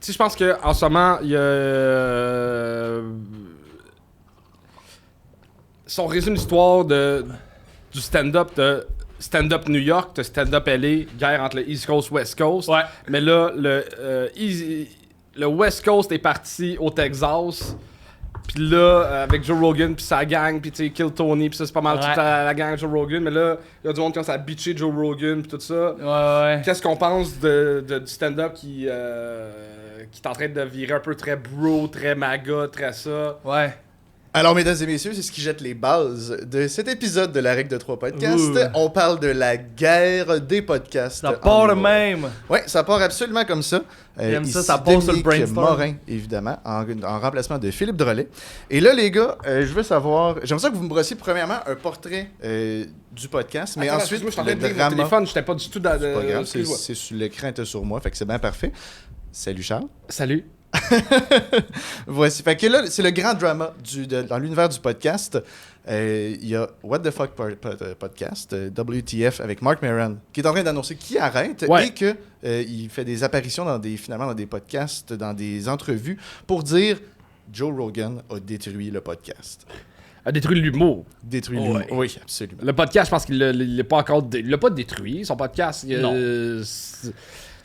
sais, je pense qu'en ce moment, il y a... Si on résume l'histoire du stand-up de stand-up New York, de stand-up LA, guerre entre le East Coast, West Coast. Ouais. Mais là, le West Coast est parti au Texas. Puis là, avec Joe Rogan, puis sa gang, puis tu sais, Kill Tony, puis ça, c'est pas mal toute la gang de Joe Rogan. Mais là, il y a du monde qui commence à bitcher Joe Rogan, puis tout ça. Ouais. Qu'est-ce qu'on pense du stand-up qui est en train de virer un peu très bro, très maga, très ça? Ouais. Alors, mesdames et messieurs, c'est ce qui jette les bases de cet épisode de la Règle de 3 podcasts. On parle de la guerre des podcasts. Ça part de même. Ouais, ça part absolument comme ça. J'aime ici, ça part sur le Dominique brainstorm. Morin, évidemment, en remplacement de Philippe Drolet. Et là, les gars, je veux savoir... J'aimerais ça que vous me brossiez premièrement un portrait du podcast, mais Attends, ensuite, moi, je suis en train de le lire mon drama... téléphone, j'étais pas du tout dans... C'est pas grave, excuse-moi. c'est sur l'écran, était sur moi, fait que c'est bien parfait. Salut Charles. Salut. Voici. Fait que là, c'est le grand drama dans l'univers du podcast. Il y a What the Fuck Podcast, WTF, avec Mark Maron, qui est en train d'annoncer qu'il arrête et qu'il fait des apparitions dans des podcasts, dans des entrevues, pour dire Joe Rogan a détruit le podcast. A détruit l'humour. Détruit l'humour. Oui, absolument. Le podcast, je pense qu'il l'a pas encore... Il l'a pas détruit, son podcast.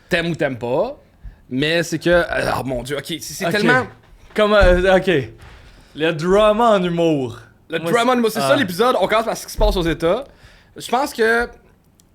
T'aimes ou t'aimes pas. Mais c'est que... Oh mon Dieu, OK, c'est tellement... Comment... OK. Le drama en humour. Le drama en humour, c'est ça l'épisode. On commence par ce qui se passe aux États. Je pense que...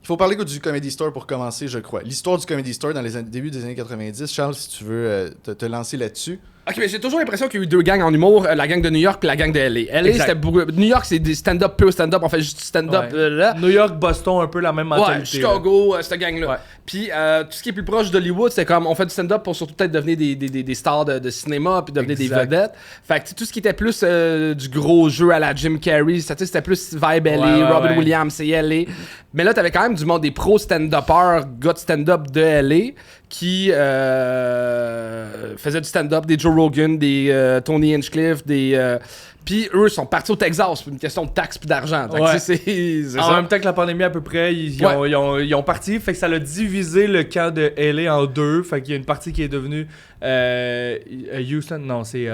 Il faut parler du Comedy Store pour commencer, je crois. L'histoire du Comedy Store dans les débuts des années 90. Charles, si tu veux te lancer là-dessus. Ok, mais j'ai toujours l'impression qu'il y a eu deux gangs en humour, la gang de New York et la gang de LA. LA, c'était beaucoup... New York, c'est des stand-up, pure stand-up, on fait juste du stand-up. Là. New York, Boston, un peu la même mentalité. Ouais, Chicago, cette gang-là. Ouais. Puis tout ce qui est plus proche d'Hollywood, c'est comme on fait du stand-up pour surtout peut-être devenir des stars de cinéma puis devenir des vedettes. Fait que tout ce qui était plus du gros jeu à la Jim Carrey, c'était plus vibe LA, Robin Williams, c'est LA. Mais là, t'avais quand même du monde, des pros stand-uppers, gars de stand-up de LA qui faisaient du stand-up, des Joe Rogan, des Tony Hinchcliffe, puis eux sont partis au Texas pour une question de taxes puis d'argent. C'est en même temps que la pandémie à peu près, ils ont parti, fait que ça a divisé le camp de LA en deux. Fait qu'il y a une partie qui est devenue Houston, non c'est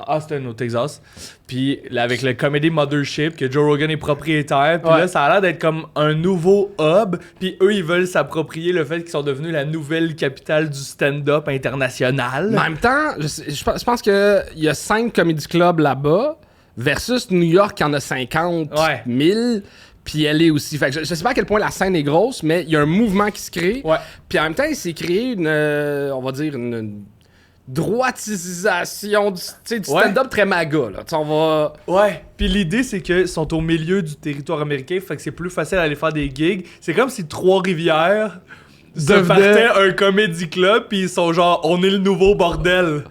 Austin au Texas. Puis là, avec le Comedy Mothership que Joe Rogan est propriétaire, puis là ça a l'air d'être comme un nouveau hub. Puis eux ils veulent s'approprier le fait qu'ils sont devenus la nouvelle capitale du stand-up international. Mais en même temps, je pense que il y a 5 comedy clubs là-bas versus New York qui en a 50 000. Puis elle est aussi. Fait que je sais pas à quel point la scène est grosse, mais il y a un mouvement qui se crée. Puis en même temps, il s'est créé on va dire une droitisation du stand-up très maga. Là. Puis l'idée, c'est qu'ils sont au milieu du territoire américain, fait que c'est plus facile d'aller faire des gigs. C'est comme si Trois-Rivières partait un comedy club, puis ils sont genre, on est le nouveau bordel.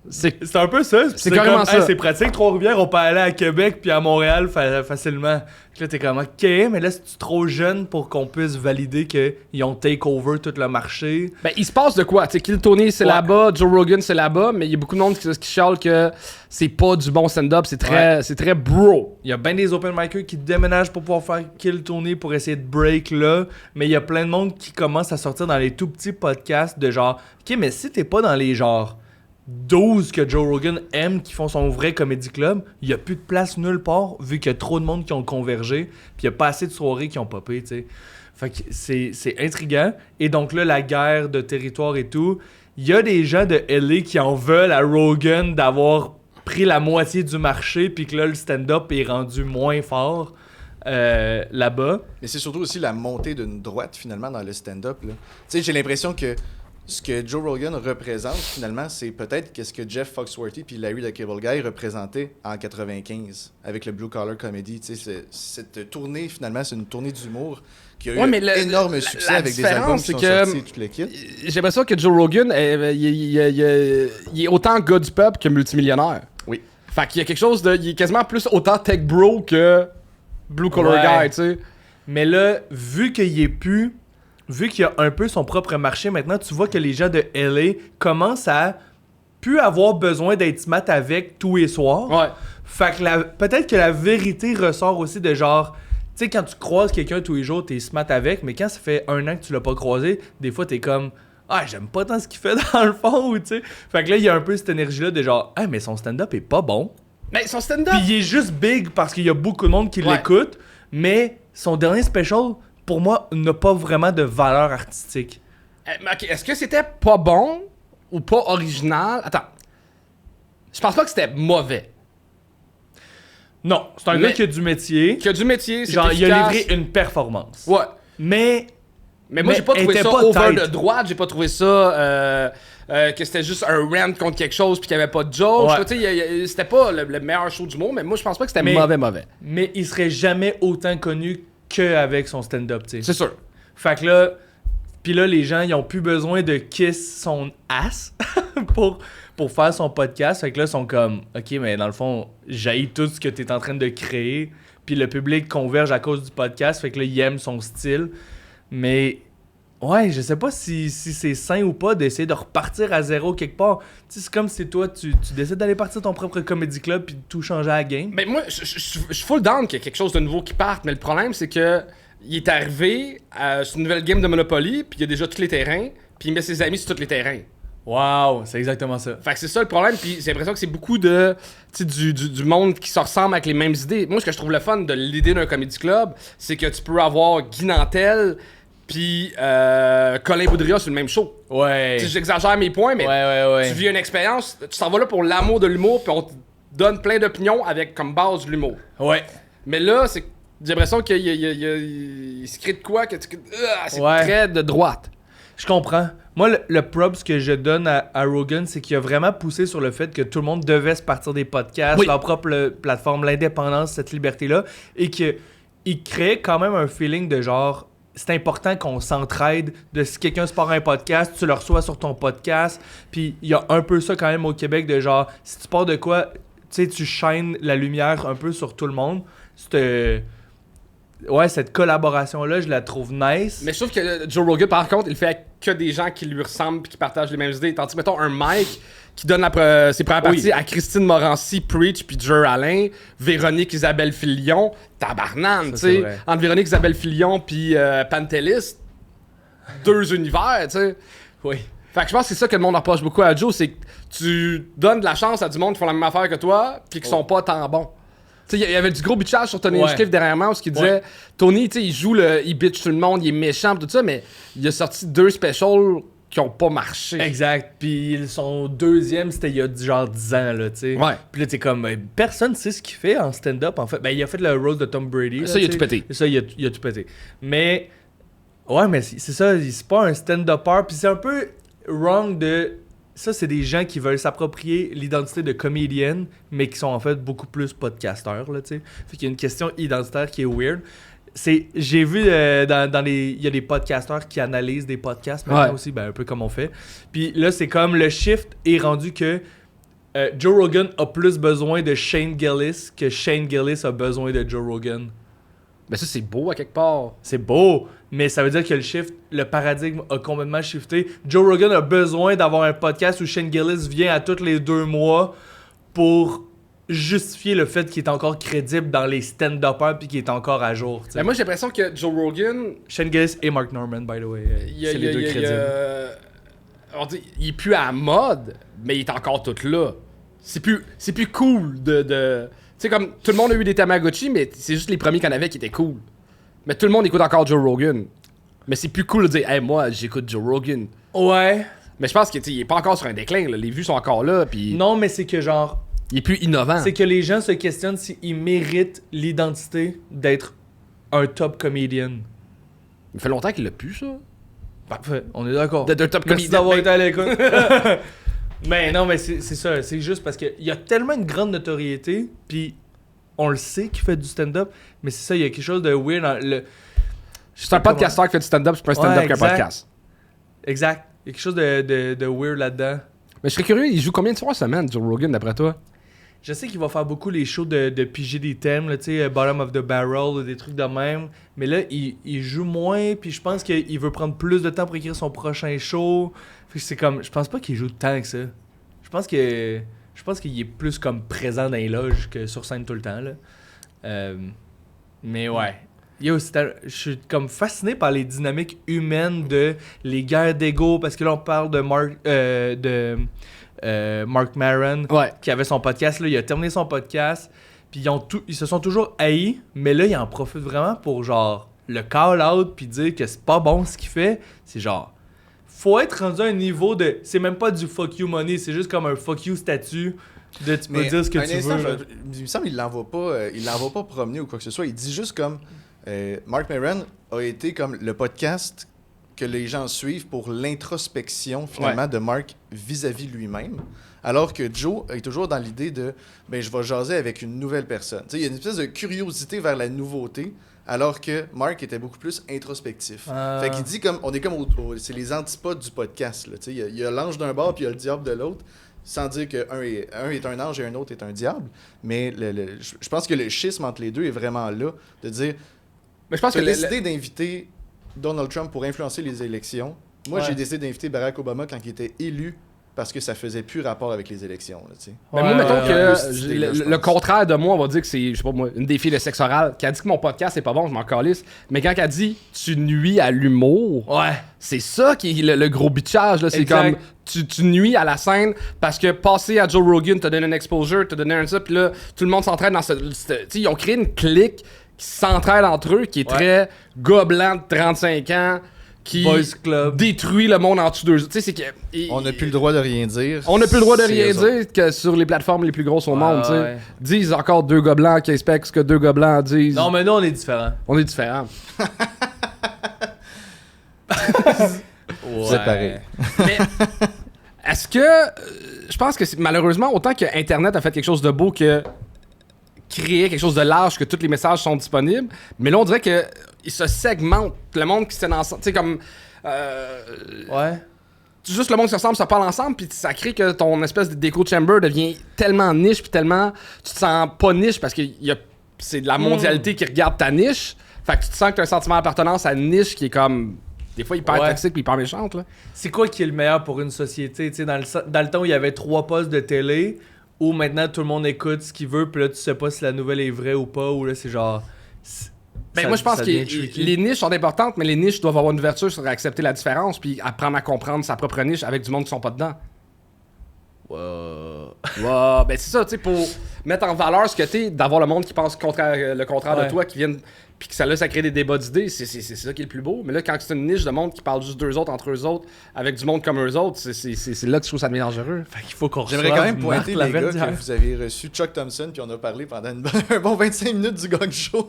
C'est un peu ça. C'est carrément ça. C'est pratique. Trois-Rivières, on peut aller à Québec puis à Montréal facilement. Puis là, t'es comme, OK, mais là, c'est trop jeune pour qu'on puisse valider qu'ils ont take over tout le marché. Ben, il se passe de quoi? Tu sais, Kill Tony, c'est là-bas, Joe Rogan, c'est là-bas, mais il y a beaucoup de monde qui chiale que c'est pas du bon stand-up, c'est très bro. Il y a bien des open micers qui déménagent pour pouvoir faire Kill Tony pour essayer de break là, mais il y a plein de monde qui commence à sortir dans les tout petits podcasts de genre, OK, mais si t'es pas dans les genres 12 que Joe Rogan aime qui font son vrai comedy club, il n'y a plus de place nulle part vu qu'il y a trop de monde qui ont convergé puis il n'y a pas assez de soirées qui ont popé, tu sais. Fait que c'est intriguant. Et donc là, la guerre de territoire et tout, il y a des gens de LA qui en veulent à Rogan d'avoir pris la moitié du marché puis que là, le stand-up est rendu moins fort là-bas. Mais c'est surtout aussi la montée d'une droite finalement dans le stand-up. Tu sais, j'ai l'impression que ce que Joe Rogan représente, finalement, c'est peut-être ce que Jeff Foxworthy puis Larry the Cable Guy représentaient en 95 avec le Blue Collar Comedy. Tu sais, cette tournée, finalement, c'est une tournée d'humour qui a eu un énorme succès avec des albums qui sont sortis, tout le kit. J'ai l'impression que Joe Rogan, il est autant gars du peuple que multimillionnaire. Oui. Fait qu'il y a quelque chose de... Il est quasiment plus autant tech bro que Blue Collar Guy, tu sais. Mais là, vu qu'il y a un peu son propre marché maintenant, tu vois que les gens de LA commencent à plus avoir besoin d'être smart avec tous les soirs. Fait que peut-être que la vérité ressort aussi de genre, tu sais, quand tu croises quelqu'un tous les jours, t'es smart avec, mais quand ça fait 1 an que tu l'as pas croisé, des fois t'es comme, ah, j'aime pas tant ce qu'il fait dans le fond, tu sais. Fait que là, il y a un peu cette énergie-là de genre, ah, mais son stand-up est pas bon. Mais son stand-up. Puis il est juste big parce qu'il y a beaucoup de monde qui l'écoute, mais son dernier special, pour moi, n'a pas vraiment de valeur artistique. Ok, est-ce que c'était pas bon ou pas original? Attends. Je pense pas que c'était mauvais. Non, c'est un gars qui a du métier. Qui a du métier, c'est genre, efficace. il a livré une performance. Ouais. Mais moi, j'ai pas trouvé était ça pas over tight. de droite. J'ai pas trouvé ça que c'était juste un rant contre quelque chose puis qu'il y avait pas de joke. Ouais. Tu sais, c'était pas le meilleur show du monde, mais moi, je pense pas que c'était mauvais. Mais il serait jamais autant connu qu'avec son stand-up, tu sais. C'est sûr. Fait que là, puis là, les gens, ils ont plus besoin de kiss son ass pour faire son podcast. Fait que là, ils sont comme, ok, mais dans le fond, j'haïs tout ce que t'es en train de créer. Puis le public converge à cause du podcast. Fait que là, ils aiment son style. Mais, ouais, je sais pas si c'est sain ou pas d'essayer de repartir à zéro quelque part. Tu sais, c'est comme si toi, tu décides d'aller partir ton propre comedy club puis de tout changer à la game. Mais moi, je suis full down qu'il y a quelque chose de nouveau qui parte. Mais le problème, c'est que il est arrivé sur une nouvelle game de Monopoly, puis il y a déjà tous les terrains, puis il met ses amis sur tous les terrains. Wow, c'est exactement ça. Fait que c'est ça le problème, puis j'ai l'impression que c'est beaucoup de du monde qui se ressemble avec les mêmes idées. Moi, ce que je trouve le fun de l'idée d'un comedy club, c'est que tu peux avoir Guy Nantel puis Colin Boudria sur le même show. Ouais. T'sais, j'exagère mes points, mais ouais. tu vis une expérience, tu t'en vas là pour l'amour de l'humour, puis on te donne plein d'opinions avec comme base de l'humour. Ouais. Mais là, c'est j'ai l'impression qu'il se crée de quoi que c'est très de droite. Je comprends. Moi, le props que je donne à Rogan, c'est qu'il a vraiment poussé sur le fait que tout le monde devait se partir des podcasts, leur propre plateforme, l'indépendance, cette liberté-là, et qu'il crée quand même un feeling de genre, c'est important qu'on s'entraide, de si quelqu'un se part un podcast, tu le reçois sur ton podcast, puis il y a un peu ça quand même au Québec de genre, si tu pars de quoi, tu sais, tu shines la lumière un peu sur tout le monde. Ouais, cette collaboration-là, je la trouve nice. Mais je trouve que Joe Rogan, par contre, il fait avec que des gens qui lui ressemblent et qui partagent les mêmes idées. Tandis que, mettons, un Mike qui donne ses premières parties à Christine Morancy, Preach, puis Jer Alain, Véronique Isabelle Filion, tabarnane, tu sais. Entre Véronique Isabelle Filion puis Pantelis, deux univers, tu sais. Oui. Fait que je pense que c'est ça que le monde reproche beaucoup à Joe, c'est que tu donnes de la chance à du monde qui font la même affaire que toi, puis qui sont pas tant bons. Il y avait du gros bitchage sur Tony Hinchcliffe dernièrement où il disait Tony, il joue il bitch tout le monde, il est méchant tout ça, mais il a sorti 2 specials qui ont pas marché. Exact. Puis son deuxième, c'était il y a genre 10 ans, là, tu sais. Ouais. Puis là, t'es comme, personne sait ce qu'il fait en stand-up, en fait. Ben, il a fait le rose de Tom Brady. Ça, il a tout pété. Ça, il a tout pété. Mais, ouais, mais c'est ça, c'est pas un stand-upper. Puis c'est un peu wrong de... Ça, c'est des gens qui veulent s'approprier l'identité de comédienne, mais qui sont en fait beaucoup plus podcasteurs, là, tu sais. Fait qu'il y a une question identitaire qui est weird. J'ai vu il y a des podcasteurs qui analysent des podcasts maintenant aussi, ben un peu comme on fait. Puis là, c'est comme le shift est rendu que Joe Rogan a plus besoin de Shane Gillis que Shane Gillis a besoin de Joe Rogan. Mais ça, c'est beau à quelque part. C'est beau, mais ça veut dire que le paradigme a complètement shifté. Joe Rogan a besoin d'avoir un podcast où Shane Gillis vient à tous les 2 mois pour justifier le fait qu'il est encore crédible dans les stand-uppers puis qu'il est encore à jour. Mais moi, j'ai l'impression que Joe Rogan... Shane Gillis et Mark Norman, by the way. C'est les deux crédibles. On dit, il est plus à la mode, mais il est encore tout là. C'est plus cool de... Tu sais, comme tout le monde a eu des Tamagotchi, mais c'est juste les premiers qu'on avait qui étaient cool. Mais tout le monde écoute encore Joe Rogan. Mais c'est plus cool de dire, hey, moi, j'écoute Joe Rogan. Ouais. Mais je pense qu'il est pas encore sur un déclin, là. Les vues sont encore là, puis... Non, mais c'est que genre... Il est plus innovant. C'est que les gens se questionnent s'ils méritent l'identité d'être un top comédien. Il fait longtemps qu'il l'a pu, ça. Parfait, on est d'accord. D'être un top Merci comédien. d'avoir été à l'écoute. Mais non, mais c'est ça. C'est juste parce qu'il y a tellement une grande notoriété, puis on le sait qu'il fait du stand-up, mais c'est ça, il y a quelque chose de weird dans le... C'est un podcasteur qui fait du stand-up, c'est pas un stand-up qu'un podcast. Exact. Il y a quelque chose de weird là-dedans. Mais je serais curieux, il joue combien de fois semaine, Joe Rogan, d'après toi? Je sais qu'il va faire beaucoup les shows de piger des thèmes, tu sais, Bottom of the Barrel, des trucs de même. Mais là, il joue moins, puis je pense qu'il veut prendre plus de temps pour écrire son prochain show. Fait que c'est comme, je pense pas qu'il joue tant que ça. Je pense qu'il est plus comme présent dans les loges que sur scène tout le temps, là. Mais ouais. Yo, je suis comme fasciné par les dynamiques humaines de les guerres d'ego, parce que là, on parle de Mark Maron, qui avait son podcast. Là, il a terminé son podcast, puis ils se sont toujours haïs, mais là, il en profite vraiment pour genre le call-out, puis dire que c'est pas bon ce qu'il fait. C'est genre, faut être rendu à un niveau de. C'est même pas du fuck you money, c'est juste comme un fuck you statut. Tu peux dire ce que tu veux. Il me semble qu'il l'envoie pas promener ou quoi que ce soit. Il dit juste comme Mark Maron a été comme le podcast que les gens suivent pour l'introspection finalement de Mark vis-à-vis lui-même. Alors que Joe est toujours dans l'idée de je vais jaser avec une nouvelle personne. Il y a une espèce de curiosité vers la nouveauté. Alors que Mark était beaucoup plus introspectif. Fait qu'il dit comme on est comme c'est les antipodes du podcast. Il y a l'ange d'un bord puis il y a le diable de l'autre. Sans dire qu'un est un ange et un autre est un diable. Mais je pense que le schisme entre les deux est vraiment là. De dire, mais je pense que décidé d'inviter Donald Trump pour influencer les élections. Moi, j'ai décidé d'inviter Barack Obama quand il était élu parce que ça faisait plus rapport avec les élections. Là, mais moi, mettons que le contraire de moi, on va dire que c'est, je sais pas moi, une des filles de sexe oral qui a dit que mon podcast c'est pas bon, je m'en calisse. Mais quand elle dit tu nuis à l'humour, c'est ça qui est le gros bitchage. Là. C'est comme tu nuis à la scène parce que passer à Joe Rogan t'a donné un exposure, t'a donné un ça, puis là, tout le monde s'entraide dans ils ont créé une clique qui s'entraide entre eux, qui est très gars blanc de 35 ans. Qui détruit le monde en dessous d'eux. Tu sais, c'est que. On n'a plus le droit de rien dire. On n'a plus le droit de rien dire que sur les plateformes les plus grosses au monde. Disent encore deux gars blancs qui expectent ce que deux gars blancs disent. Non, mais nous, on est différents. On est différents. C'est pareil. Mais est-ce que. Je pense que malheureusement, autant que Internet a fait quelque chose de beau que créer quelque chose de large, que tous les messages sont disponibles, mais là, on dirait que ils se segmentent. Le monde qui se tienne ensemble. Tu sais, comme. Juste le monde qui se ressemble, ça parle ensemble, puis ça crée que ton espèce d'écho chamber devient tellement niche, puis tellement. Tu te sens pas niche parce que c'est de la mondialité qui regarde ta niche. Fait que tu te sens que tu as un sentiment d'appartenance à une niche qui est comme. Des fois, hyper toxique puis hyper méchante. Là. C'est quoi qui est le meilleur pour une société? Tu sais, dans le temps où il y avait 3 postes de télé, où maintenant tout le monde écoute ce qu'il veut, puis là, tu sais pas si la nouvelle est vraie ou pas, ou là, c'est genre. Moi, je pense que les niches sont importantes, mais les niches doivent avoir une ouverture sur accepter la différence puis apprendre à comprendre sa propre niche avec du monde qui sont pas dedans. Ben c'est ça, tu sais, pour mettre en valeur ce que t'es, d'avoir le monde qui pense le contraire de toi, qui viennent, puis que ça crée des débats d'idées, c'est ça qui est le plus beau. Mais là, quand c'est une niche de monde qui parle juste d'eux autres, entre eux autres, avec du monde comme eux autres, c'est là que je trouve ça devient dangereux. Fait qu'il faut qu'on J'aimerais quand même pointer les gars que vous avez reçu Chuck Thompson, puis on a parlé pendant un bon 25 minutes du Gong Show.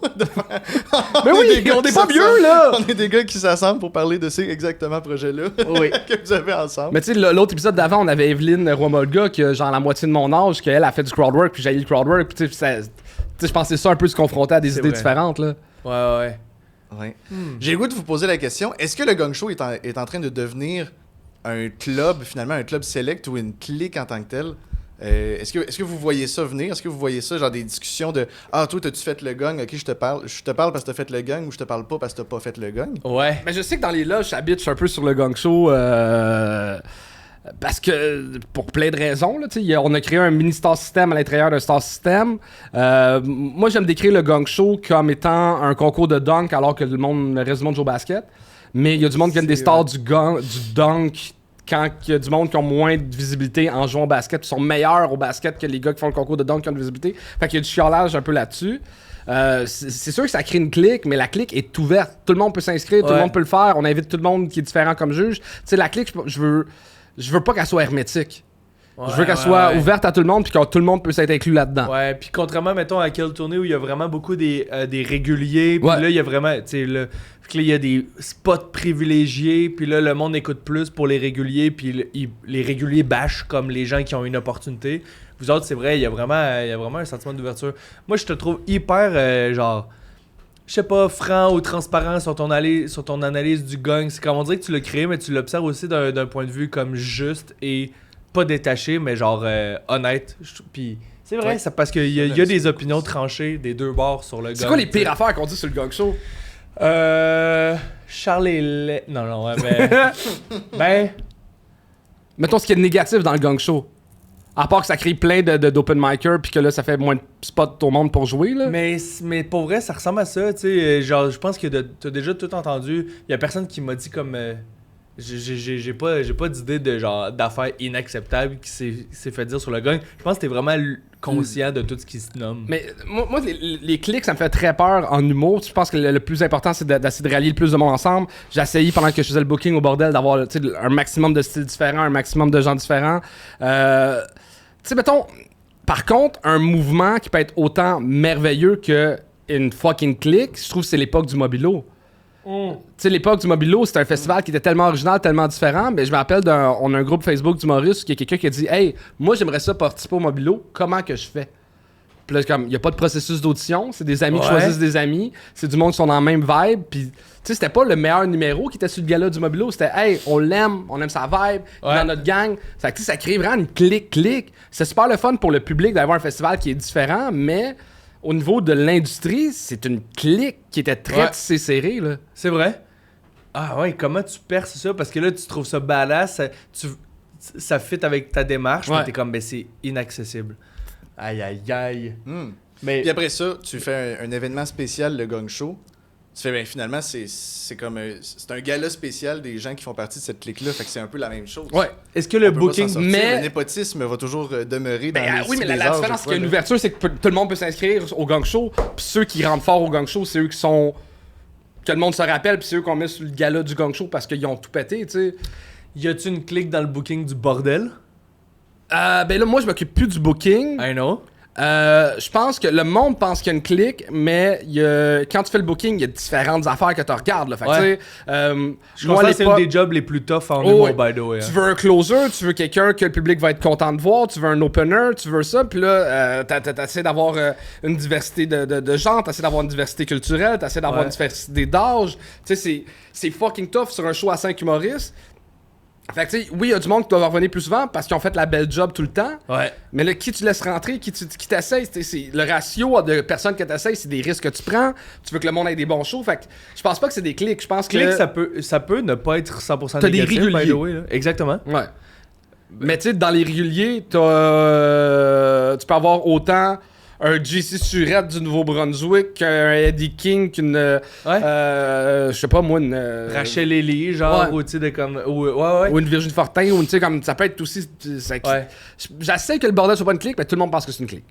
Mais oui, on est pas mieux, là! On est des gars qui s'assemblent pour parler de ces exactement projets-là que vous avez ensemble. Mais tu sais, l'autre épisode d'avant, on avait Evelyne Roy-Molga, qui a genre la moitié de mon âge, qu'elle a fait du crowdwork, puis j'ai eu le crowdwork, puis tu sais, je pensais ça un peu se confronter à des idées différentes, là. Ouais. J'ai le goût de vous poser la question, est-ce que le Gong Show est en train de devenir un club, finalement, un club select ou une clique en tant que tel? Est-ce que vous voyez ça venir? Est-ce que vous voyez ça, genre des discussions de « Ah, toi, t'as-tu fait le gong? Ok, je te parle parce que t'as fait le gong ou je te parle pas parce que t'as pas fait le gong? » Ouais. Mais je sais que dans les loges, j'habite un peu sur le Gong Show... Parce que, pour plein de raisons, là, on a créé un mini star system à l'intérieur d'un star system. Moi, j'aime décrire le Gong Show comme étant un concours de dunk alors que le reste du monde joue au basket. Mais il y a du monde qui viennent des stars du dunk quand il y a du monde qui ont moins de visibilité en jouant au basket, qui sont meilleurs au basket que les gars qui font le concours de dunk qui ont de visibilité. Fait qu'il y a du chiolage un peu là-dessus. C'est sûr que ça crée une clique, mais la clique est ouverte. Tout le monde peut s'inscrire, tout le monde peut le faire. On invite tout le monde qui est différent comme juge. Tu sais, la clique, je veux pas qu'elle soit hermétique. Je veux qu'elle soit ouverte à tout le monde puis que tout le monde peut s'être inclus là-dedans. Ouais, puis contrairement, mettons, à Quelle Tournée où il y a vraiment beaucoup des réguliers, puis là, il y a vraiment, tu sais, là, il y a des spots privilégiés, puis là, le monde écoute plus pour les réguliers, puis les réguliers bâchent comme les gens qui ont une opportunité. Vous autres, c'est vrai, il y a vraiment un sentiment d'ouverture. Moi, je te trouve hyper, genre... Je sais pas, franc ou transparent sur ton analyse du gong. C'est comme on dirait que tu l'as créé, mais tu l'observes aussi d'un point de vue comme juste et pas détaché, mais genre honnête. Puis c'est vrai, c'est parce qu'il y a des opinions tranchées des deux bords sur le gong. C'est quoi les pires affaires qu'on dit sur le Gong Show? Charles et Non, mais... Mettons ce qui est négatif dans le Gong Show. À part que ça crée plein d'open micers, puis que là, ça fait moins de spots au monde pour jouer, là. Mais pour vrai, ça ressemble à ça, tu sais. Genre, je pense que t'as déjà tout entendu. Il y a personne qui m'a dit comme. J'ai pas d'idée de genre d'affaires inacceptables qui s'est fait dire sur le gang. Je pense que t'es vraiment conscient de tout ce qui se nomme. Mais moi les clics, ça me fait très peur en humour. Je pense que le plus important, c'est d'essayer de rallier le plus de monde ensemble. J'ai essayé pendant que je faisais le booking au bordel d'avoir un maximum de styles différents, un maximum de gens différents. Tu sais, mettons, par contre, un mouvement qui peut être autant merveilleux que une fucking clique, je trouve que c'est l'époque du Mobilo. Tu sais, l'époque du Mobilo, c'était un festival qui était tellement original, tellement différent. Mais je me rappelle on a un groupe Facebook d'humoristes où il y a quelqu'un qui a dit « Hey, moi j'aimerais ça participer au Mobilo, comment que je fais? » Puis là, comme, il n'y a pas de processus d'audition, c'est des amis qui choisissent des amis, c'est du monde qui sont dans la même vibe. Puis, tu sais, c'était pas le meilleur numéro qui était sur le gala du Mobilo, c'était « Hey, on l'aime, on aime sa vibe, il est dans notre gang. » Fait que, ça crée vraiment une clique. C'est super le fun pour le public d'avoir un festival qui est différent, mais... Au niveau de l'industrie, c'est une clique qui était très tissée serrée, là. C'est vrai? Ah ouais, comment tu perces ça? Parce que là, tu trouves ça badass, ça fit avec ta démarche, mais t'es comme, ben c'est inaccessible. Aïe, aïe, aïe. Mais... Puis après ça, tu fais un événement spécial, le Gong Show. Tu fais, ben finalement, c'est comme c'est un gala spécial des gens qui font partie de cette clique-là, fait que c'est un peu la même chose. Ouais. Est-ce que le booking... Le népotisme va toujours demeurer dans les oui, mais la différence, c'est qu'il y a une ouverture, c'est que tout le monde peut s'inscrire au Gang Show, puis ceux qui rentrent fort au Gang Show, c'est eux qui sont... que le monde se rappelle, puis c'est eux qu'on met sur le gala du Gang Show parce qu'ils ont tout pété, tu sais. Y a-tu une clique dans le booking du bordel? Ben là, moi, je m'occupe plus du booking. I know. Je pense que le monde pense qu'il y a une clique, mais quand tu fais le booking, il y a différentes affaires que tu regardes. Là. Fait que, tu sais, je pense que c'est un des jobs les plus tough en humour, by the way. Tu veux un closer, tu veux quelqu'un que le public va être content de voir, tu veux un opener, tu veux ça, puis là, t'essaies d'avoir une diversité de genres, t'essaies d'avoir une diversité culturelle, t'essaies d'avoir une diversité d'âge. Tu sais, c'est fucking tough sur un show à 5 humoristes. Fait que, tu sais, oui, il y a du monde qui doit revenir plus souvent parce qu'ils ont fait la belle job tout le temps. Ouais. Mais là, qui tu laisses rentrer, qui t'essaye, c'est le ratio de personnes que t'essayes, c'est des risques que tu prends. Tu veux que le monde ait des bons shows. Fait que je pense pas que c'est des clics. Je pense que. Ça peut ne pas être 100% t'as négatif, des réguliers. by the way, là. Exactement. Ouais. Mais tu sais, dans les réguliers, tu peux avoir autant un JC Surette du Nouveau-Brunswick qu'un Eddie King, qu'une... je sais pas, moi, une... Rachel Ellie, genre, ou tu sais, de comme... Ou une Virginie Fortin, ou tu sais, comme... Ça peut être aussi... J'essaie que le bordel soit pas une clique, mais tout le monde pense que c'est une clique.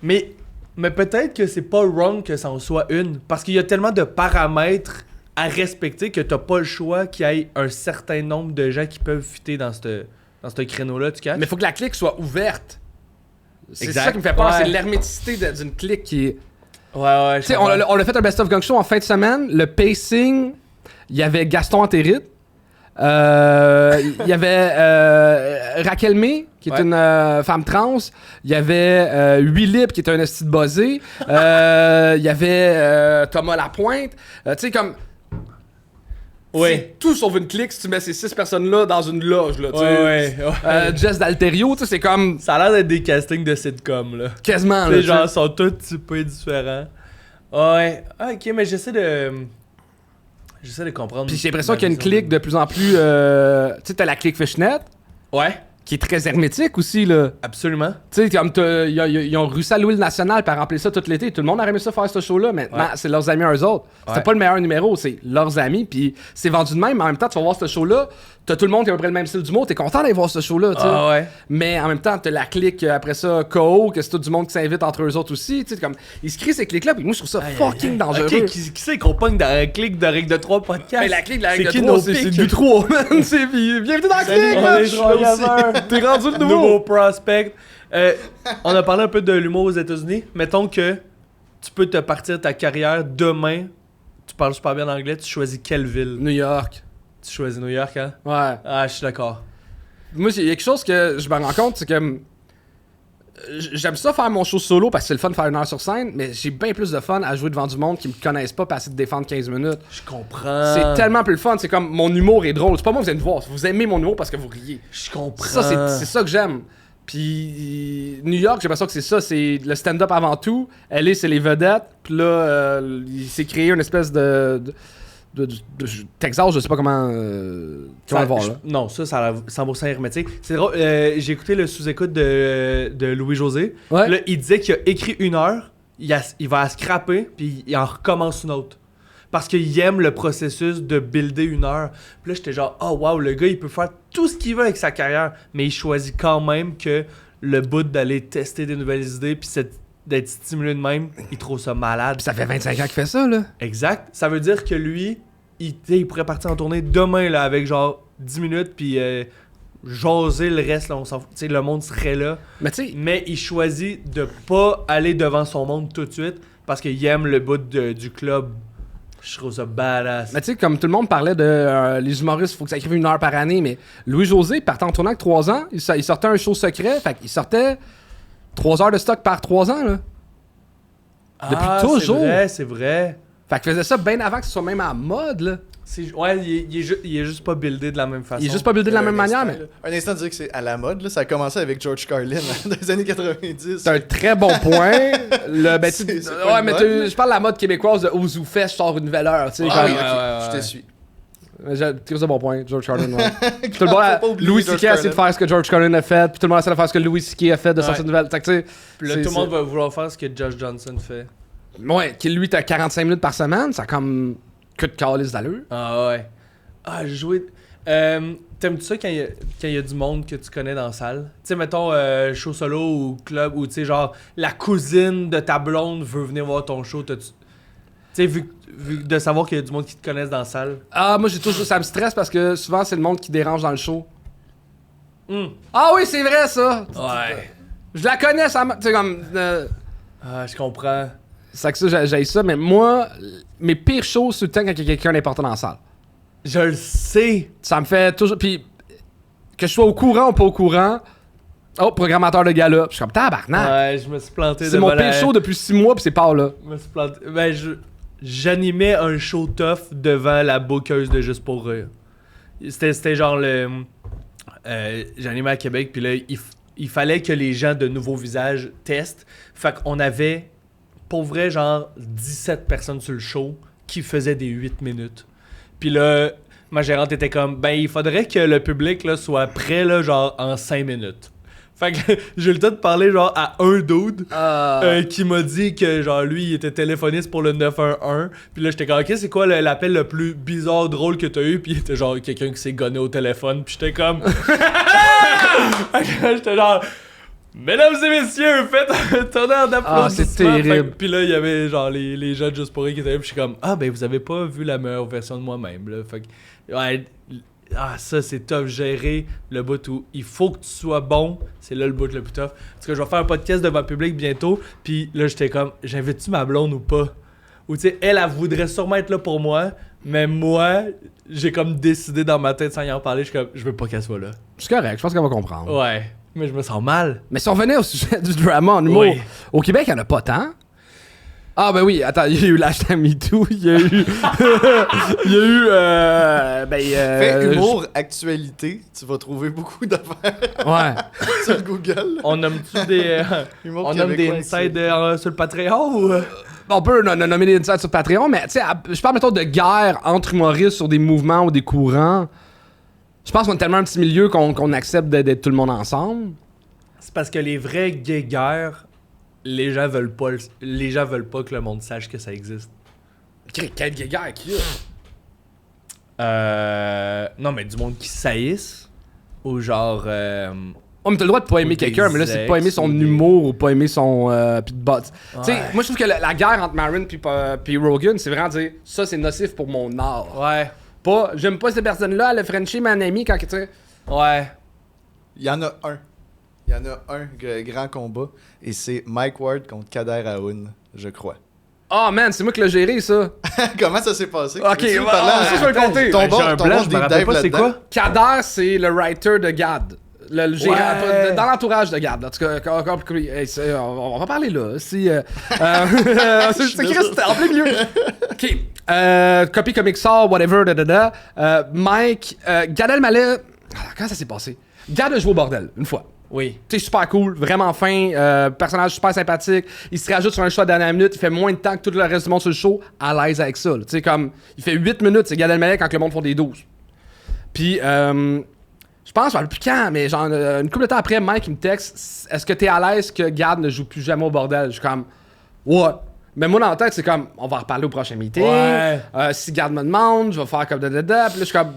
Mais peut-être que c'est pas wrong que ça en soit une, parce qu'il y a tellement de paramètres à respecter que t'as pas le choix qu'il y ait un certain nombre de gens qui peuvent fitter dans ce créneau-là, tu catches? Mais faut que la clique soit ouverte. C'est ça qui me fait peur, c'est l'herméticité d'une clique qui est... Ouais, tu sais, on a fait un best-of gang show en fin de semaine. Le pacing, il y avait Gaston Antérite. Il y avait Raquel May, qui est une femme trans. Il y avait Willip, qui est un esti de buzzé. Il y avait Thomas Lapointe. Tu sais, comme... C'est tout sauf une clique si tu mets ces 6 personnes-là dans une loge, là, tu sais. Jess d'Alterio, tu sais, c'est comme... Ça a l'air d'être des castings de sitcom, là. Quasiment, là. Les gens sont tous typés différents. Ouais. Ah, ok, mais j'essaie de comprendre. Puis j'ai l'impression qu'il y a une clique de plus en plus... tu sais, t'as la clique Fishnet. Ouais. Qui est très hermétique aussi, là. Absolument. Tu sais, comme ils ont réussi à louer le National pour remplir ça tout l'été. Tout le monde a aimé ça faire ce show-là. Maintenant, c'est leurs amis à eux autres. C'était pas le meilleur numéro, c'est leurs amis. Puis c'est vendu de même. Mais en même temps, tu vas voir ce show-là. T'as tout le monde qui a à peu près le même style d'humour. T'es content d'aller voir ce show-là, tu sais. Ah ouais. Mais en même temps, t'as la clique après ça, KO, que c'est tout du monde qui s'invite entre eux autres aussi. Tu sais, comme, ils se créent ces cliques-là. Puis moi, je trouve ça fucking dangereux. Ok, qui c'est qu'on pogne dans la clique de Règle de 3 podcast? Mais la clique de la Règle de 3, c'est du 3, man. Bienvenue dans la clique, man. T'es rendu le nouveau prospect. On a parlé un peu de l'humour aux États-Unis. Mettons que tu peux te partir ta carrière demain. Tu parles super bien anglais. Tu choisis quelle ville? New York. Tu choisis New York, hein? Ouais. Ah, je suis d'accord. Moi, il y a quelque chose que je me rends compte, c'est que j'aime ça faire mon show solo parce que c'est le fun de faire 1 heure sur scène, mais j'ai bien plus de fun à jouer devant du monde qui me connaissent pas passer de défendre 15 minutes. Je comprends. C'est tellement plus le fun. C'est comme mon humour est drôle. C'est pas moi que vous allez me voir. Vous aimez mon humour parce que vous riez. Je comprends. Ça, c'est ça que j'aime. Puis New York, j'ai l'impression que c'est ça. C'est le stand-up avant tout. LA, c'est les vedettes. Puis là, il s'est créé une espèce de Texas, je sais pas comment le voir, là. Non, ça a l'air 100% hermétique. C'est drôle, j'ai écouté le sous-écoute de Louis-José. Ouais. Là, il disait qu'il a écrit 1 heure, il va la scraper, puis il en recommence une autre. Parce qu'il aime le processus de builder 1 heure. Puis là, j'étais genre, oh wow, le gars, il peut faire tout ce qu'il veut avec sa carrière, mais il choisit quand même que le bout d'aller tester des nouvelles idées, puis d'être stimulé de même, il trouve ça malade. Puis ça fait 25 ans qu'il fait ça, là. Exact. Ça veut dire que lui, il pourrait partir en tournée demain là, avec genre 10 minutes, puis jaser le reste, là, on s'en fout. T'sais, le monde serait là. Mais il choisit de pas aller devant son monde tout de suite parce qu'il aime le bout du club. Je trouve ça badass. Mais tu sais, comme tout le monde parlait de les humoristes, il faut que ça écrive 1 heure par année, mais Louis-José partait en tournant avec 3 ans, il sortait un show secret, fait qu'il sortait 3 heures de stock par 3 ans, là. Depuis toujours. C'est vrai. Fait qu'il faisait ça bien avant que ce soit même à mode, là. Ouais, il est juste pas buildé de la même façon. Il est juste pas buildé de la même manière, mais... Un instant de dire que c'est à la mode, là. Ça a commencé avec George Carlin dans les années 90. C'est un très bon point. Je parle de la mode québécoise de Ouzou Fest, sort une nouvelle heure, tu sais. Je te suis. C'est un bon point, George Carlin. Ouais. Tout le monde, Louis C.K. a essayé de faire ce que George Carlin a fait, puis tout le monde a essayé de faire ce que Louis C.K. a fait, de sortir une nouvelle. Puis là, tout le monde va vouloir faire ce que Josh Johnson fait. Ouais, qui lui, t'as 45 minutes par semaine, ça a comme que de calice d'allure. Ah ouais. Ah, j'ai joué. T'aimes-tu ça quand il y a du monde que tu connais dans la salle? Tu sais, mettons, show solo ou club, ou tu sais, genre, la cousine de ta blonde veut venir voir ton show. Tu sais, vu de savoir qu'il y a du monde qui te connaisse dans la salle. Ah, moi, ça me stresse parce que souvent, c'est le monde qui dérange dans le show. Ah oui, c'est vrai, ça! Ouais. Je la connais, ça. Tu sais, comme. Ah, je comprends. C'est que ça, j'ai ça, mais moi, mes pires choses, c'est tout le temps quand il y a quelqu'un d'important dans la salle. Je le sais. Ça me fait toujours. Puis, que je sois au courant ou pas au courant. Oh, programmateur de gala. Je suis comme tabarnak. Ouais, je me suis planté. C'est mon pire show depuis 6 mois, puis c'est pas là. Je me suis planté. Ben, j'animais un show tough devant la bookeuse de Juste pour rire. C'était genre le. J'animais à Québec, puis là, il fallait que les gens de nouveaux visages testent. Fait qu'on avait. Pour vrai, genre 17 personnes sur le show qui faisaient des 8 minutes. Puis là, ma gérante était comme, ben il faudrait que le public là, soit prêt là, genre en 5 minutes. Fait que j'ai eu le temps de parler genre à un dude qui m'a dit que genre lui il était téléphoniste pour le 911. Puis là j'étais comme, ok, c'est quoi l'appel le plus bizarre, drôle que t'as eu? Puis il était genre quelqu'un qui s'est gonné au téléphone. Puis j'étais comme... J'étais genre... Mesdames et messieurs, faites un tonnerre d'applaudissements. Ah, c'est terrible. Puis là, il y avait genre les gens de Juste pour rire qui étaient là. Puis je suis comme, ah, ben vous avez pas vu la meilleure version de moi-même. Là. Fait que, ouais, ça, c'est tough. Gérer le bout où il faut que tu sois bon. C'est là le bout le plus tough. Parce que je vais faire un podcast devant le public bientôt. Puis là, j'étais comme, j'invite-tu ma blonde ou pas? Ou tu sais, elle voudrait sûrement être là pour moi. Mais moi, j'ai comme décidé dans ma tête sans y en parler. Je suis comme, je veux pas qu'elle soit là. C'est correct, je pense qu'elle va comprendre. Ouais. Mais je me sens mal. Mais si on revenait au sujet du drama en humour, oui. Au Québec, il n'y en a pas tant. Ah ben oui, attends, il y a eu l'hashtag MeToo, il y a eu... Fais humour, actualité, tu vas trouver beaucoup d'affaires. Ouais. Sur Google. On nomme-tu des... on nomme des insides sur le Patreon ou... On peut nommer des insides sur Patreon, mais tu sais, je parle mettons de guerre entre humoristes sur des mouvements ou des courants. Je pense qu'on est tellement un petit milieu qu'on accepte d'être tout le monde ensemble. C'est parce que les vrais guerres, les gens veulent pas que le monde sache que ça existe. Quelle guerre qu'il y a? Non, mais du monde qui saillisse. Ou genre... Oh, mais t'as le droit de pas aimer quelqu'un, mais là, c'est de pas aimer son humour ou pas aimer son... pis de bots. Tu sais, moi, je trouve que la guerre entre Maron pis Rogan, c'est vraiment dire, ça, c'est nocif pour mon art. Ouais. Pas, j'aime pas cette personne-là, elle a Frenchie, mon ami, quand tu sais. Ouais. Il y en a un grand combat, et c'est Mike Ward contre Kader Aoun, je crois. Oh man, c'est moi qui l'ai géré, ça. Comment ça s'est passé? Ok, ça, je vais le compter. Ton bon je me rappelle pas c'est quoi? Kader, c'est le writer de Gad. Le gérant, dans l'entourage de Gad. En tout cas, on va parler là. C'est Chris, en plein milieu. Ok. Copy Comic sort, whatever, Mike, Gad Elmaleh. Comment ça s'est passé? Gad a joué au bordel, une fois. Oui. Tu sais, super cool, vraiment fin, personnage super sympathique. Il se rajoute sur un show à la dernière minute, il fait moins de temps que tout le reste du monde sur le show, à l'aise avec ça. Tu sais, comme, il fait 8 minutes, c'est Gad Elmaleh quand le monde font des 12. Puis, je pense, je ne sais plus quand, mais genre, une couple de temps après, Mike, il me texte, est-ce que t'es à l'aise que Gad ne joue plus jamais au bordel? Je suis comme, ouais. Mais moi, dans la tête, c'est comme, on va en reparler au prochain meeting. Ouais. Si Gad me demande, je vais faire comme da. Puis là, je suis comme,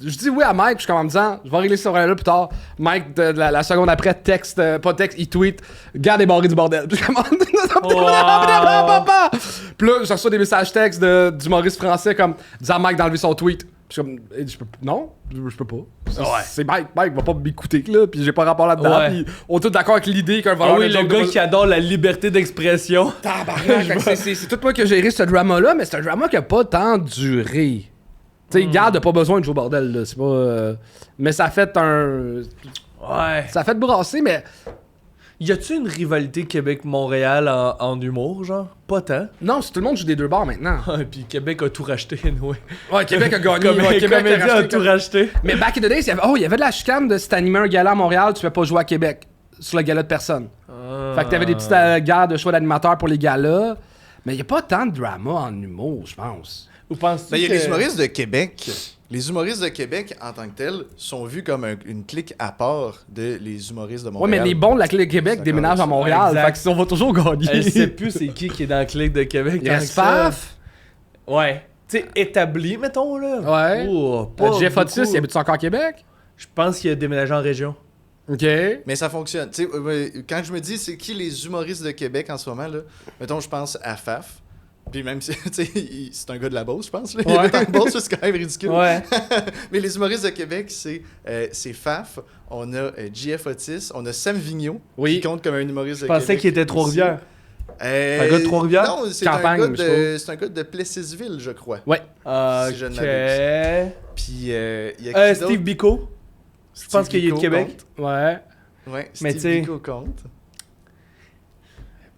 je dis oui à Mike, puis je suis comme en me disant, je vais régler ce problème-là plus tard. Mike, la seconde après, pas texte, il tweet, Gad est barré du bordel. Puis je suis comme, puis là, je reçois des messages textes d'humoristes français comme, disant à Mike d'enlever son tweet. Puis je suis comme, non, je peux pas. C'est Mike va pas m'écouter là, puis j'ai pas rapport là-dedans. Ouais. Puis on est tous d'accord avec l'idée qu'un voleur Ah oui, de le joke gars de- qui adore la liberté d'expression. Tabarnak, c'est tout moi qui a géré ce drama-là, mais c'est un drama qui a pas tant duré. Tu sais, Gad a pas besoin de jouer au bordel, là. C'est pas. Mais ça a fait un. Ouais. Ça a fait brasser, mais. Y a-tu une rivalité Québec-Montréal en humour, genre? Pas tant. Non, c'est tout le monde joue des deux bords maintenant. Puis Québec a tout racheté, anyway. Ouais, Québec a gagné. Comme Ouais, Québec comédien a tout racheté. Mais back in the days, il y avait de la chicane de si t'animais un gala à Montréal, tu peux pas jouer à Québec. Sur le gala de personne. Fait que t'avais des petites guerres de choix d'animateurs pour les galas. Mais y a pas tant de drama en humour, je pense. Ou penses-tu Ben, il y a que... les humoristes de Québec. Les humoristes de Québec, en tant que tels, sont vus comme une clique à part de les humoristes de Ouais, Montréal. mais les bons de la Clique Québec D'accord, déménagent à ça. Montréal. Exact. Fait qu'on va toujours gagner. Elle sait plus c'est qui est dans la clique de Québec. Il tant reste que ça. Faf. Ouais. Tu sais, établi, mettons, là. Ouais. Oh, pas Jeff Otis, beaucoup. il habite encore à Québec? Je pense qu'il a déménagé en région. OK. Mais ça fonctionne. Tu sais, quand je me dis c'est qui les humoristes de Québec en ce moment, là, mettons, je pense à Faf. Puis même si, tu sais, c'est un gars de la Beauce, je pense. Là. Il Ouais. est dans la Beauce, c'est quand même ridicule. Ouais. Mais les humoristes de Québec, c'est Faf, on a JF Otis, on a Sam Vigneault, Oui. qui compte comme un humoriste Je de Québec. pensais qu'il était de Trois-Rivières. Un gars de Trois-Rivières? Non, c'est Campagne, c'est un gars de Plessisville, je crois. Ouais. Si je ne Ok. Puis il y a qui d'autre? Steve Biko. Je pense qu'il est de Biko Québec. Ouais. compte. Ouais, Mais Steve tu sais- Biko compte.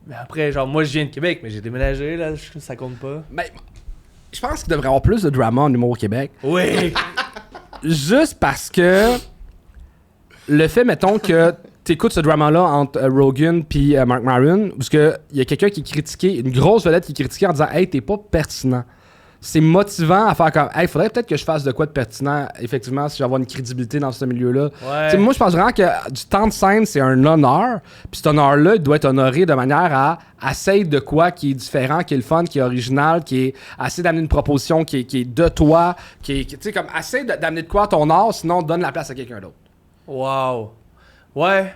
Mais après, genre, moi, je viens de Québec, mais j'ai déménagé, là, ça compte pas. Ben, je pense qu'il devrait y avoir plus de drama en humour au Québec. Oui. Juste parce que le fait, mettons, que t'écoutes ce drama-là entre Rogan puis Mark Maron, parce qu'il y a quelqu'un qui critiquait, une grosse vedette qui critiquait en disant « Hey, t'es pas pertinent ». C'est motivant à faire comme « Hey, faudrait peut-être que je fasse de quoi de pertinent, effectivement, si je veux avoir une crédibilité dans ce milieu-là. » Ouais. T'sais, moi, je pense vraiment que du temps de scène, c'est un honneur. Puis cet honneur-là, il doit être honoré de manière à essayer de quoi qui est différent, qui est le fun, qui est original, qui est assez d'amener une proposition qui est de toi, tu sais, comme essaye d'amener de quoi à ton art, sinon donne la place à quelqu'un d'autre. Wow. Ouais.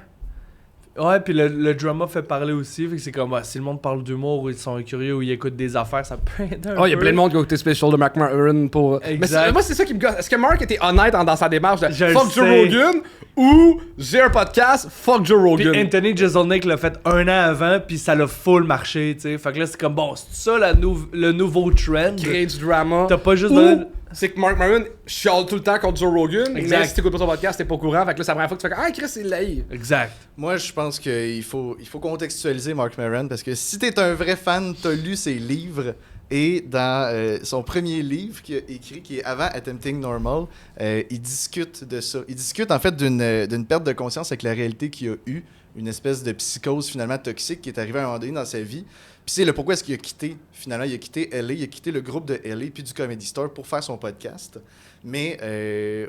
Ouais, puis le drama fait parler aussi. Fait que c'est comme, si le monde parle d'humour ou ils sont curieux ou ils écoutent des affaires, ça peut aider un Oh, il y a peu. plein de monde qui a écouté Special de Mark Maron pour. Exact. Mais moi, c'est ça qui me gosse. Est-ce que Mark était honnête dans sa démarche de Je le fuck Joe sais. Rogan ou j'ai un podcast, fuck Joe Rogan? Puis Anthony Jeselnik l'a fait un an avant, puis ça l'a full marché, tu sais. Fait que là, c'est comme, bon, c'est ça le nouveau trend. Créer du drama. T'as pas juste Ou donné... c'est que Mark Maron chiale tout le temps contre Joe Rogan, Exact. mais si t'écoutes pas son podcast, t'es pas au courant. Fait que là, c'est la première fois que tu fais comme, ah, Chris, il l'aïe. Exact. Moi, je pense qu'il faut contextualiser Mark Maron parce que si t'es un vrai fan, t'as lu ses livres et dans son premier livre qu'il a écrit, qui est Avant Attempting Normal, il discute de ça. Il discute en fait d'une perte de conscience avec la réalité qu'il a eue, une espèce de psychose finalement toxique qui est arrivée à un moment donné dans sa vie. Puis c'est le pourquoi est-ce qu'il a quitté, finalement, il a quitté LA, il a quitté le groupe de LA puis du Comedy Store pour faire son podcast. Mais,